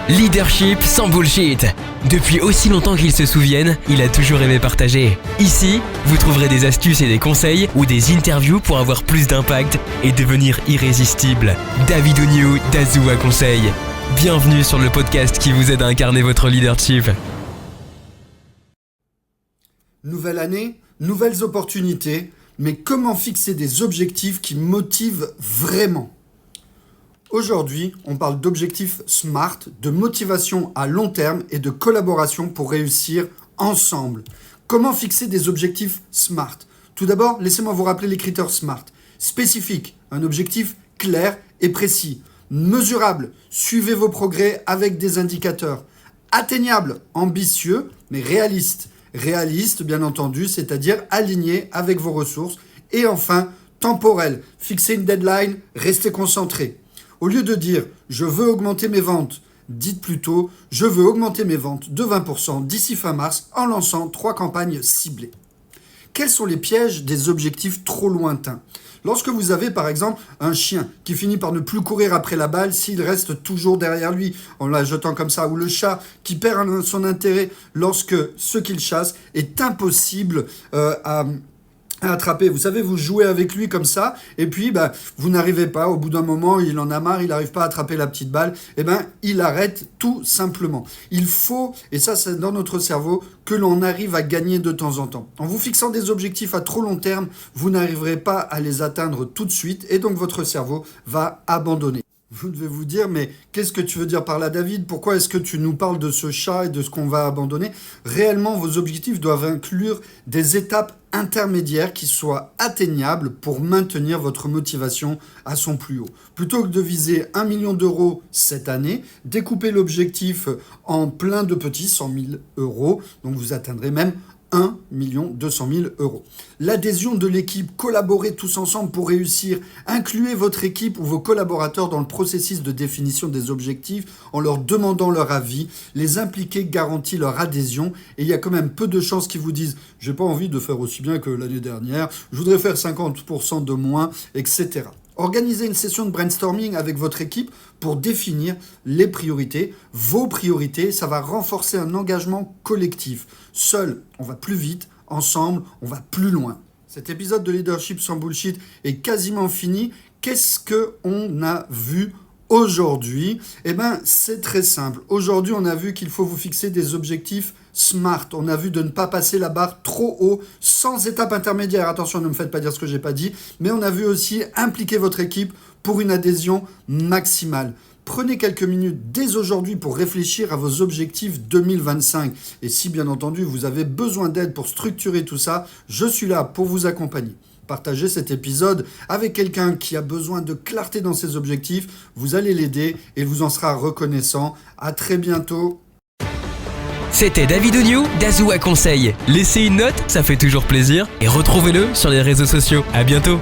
Leadership sans bullshit. Depuis aussi longtemps qu'il se souvienne, il a toujours aimé partager. Ici, vous trouverez des astuces et des conseils ou des interviews pour avoir plus d'impact et devenir irrésistible. David Oigniou d'Azua Conseil. Bienvenue sur le podcast qui vous aide à incarner votre leadership. Nouvelle année, nouvelles opportunités, mais comment fixer des objectifs qui motivent vraiment ? Aujourd'hui, on parle d'objectifs SMART, de motivation à long terme et de collaboration pour réussir ensemble. Comment fixer des objectifs SMART ? Tout d'abord, laissez-moi vous rappeler les critères SMART. Spécifique, un objectif clair et précis. Mesurable, suivez vos progrès avec des indicateurs. Atteignable, ambitieux, mais réaliste. Réaliste, bien entendu, c'est-à-dire aligné avec vos ressources. Et enfin, temporel, fixez une deadline, restez concentré. Au lieu de dire « je veux augmenter mes ventes », dites plutôt « je veux augmenter mes ventes de 20% d'ici fin mars en lançant 3 campagnes ciblées ». Quels sont les pièges des objectifs trop lointains ? Lorsque vous avez par exemple un chien qui finit par ne plus courir après la balle s'il reste toujours derrière lui en la jetant comme ça, ou le chat qui perd son intérêt lorsque ce qu'il chasse est impossible à attraper. Vous savez, vous jouez avec lui comme ça, et puis vous n'arrivez pas, au bout d'un moment, il en a marre, il n'arrive pas à attraper la petite balle, il arrête tout simplement. Il faut, et ça c'est dans notre cerveau, que l'on arrive à gagner de temps en temps. En vous fixant des objectifs à trop long terme, vous n'arriverez pas à les atteindre tout de suite, et donc votre cerveau va abandonner. Vous devez vous dire, mais qu'est-ce que tu veux dire par là, David ? Pourquoi est-ce que tu nous parles de ce chat et de ce qu'on va abandonner ? Réellement, vos objectifs doivent inclure des étapes intermédiaires qui soient atteignables pour maintenir votre motivation à son plus haut. Plutôt que de viser 1 million d'euros cette année, découpez l'objectif en plein de petits 100 000 euros, donc vous atteindrez même 1 200 000 euros. L'adhésion de l'équipe, collaborez tous ensemble pour réussir. Incluez votre équipe ou vos collaborateurs dans le processus de définition des objectifs en leur demandant leur avis. Les impliquer garantit leur adhésion et il y a quand même peu de chances qu'ils vous disent « j'ai pas envie de faire aussi bien que l'année dernière, je voudrais faire 50% de moins, etc. » Organisez une session de brainstorming avec votre équipe pour définir les priorités. Vos priorités, ça va renforcer un engagement collectif. Seul, on va plus vite. Ensemble, on va plus loin. Cet épisode de Leadership sans bullshit est quasiment fini. Qu'est-ce qu'on a vu aujourd'hui ? C'est très simple. Aujourd'hui, on a vu qu'il faut vous fixer des objectifs SMART. On a vu de ne pas passer la barre trop haut, sans étape intermédiaire. Attention, ne me faites pas dire ce que je n'ai pas dit. Mais on a vu aussi impliquer votre équipe pour une adhésion maximale. Prenez quelques minutes dès aujourd'hui pour réfléchir à vos objectifs 2025. Et si, bien entendu, vous avez besoin d'aide pour structurer tout ça, je suis là pour vous accompagner. Partagez cet épisode avec quelqu'un qui a besoin de clarté dans ses objectifs. Vous allez l'aider et il vous en sera reconnaissant. À très bientôt. C'était David Oigniou d'Azua Conseil. Laissez une note, ça fait toujours plaisir. Et retrouvez-le sur les réseaux sociaux. À bientôt.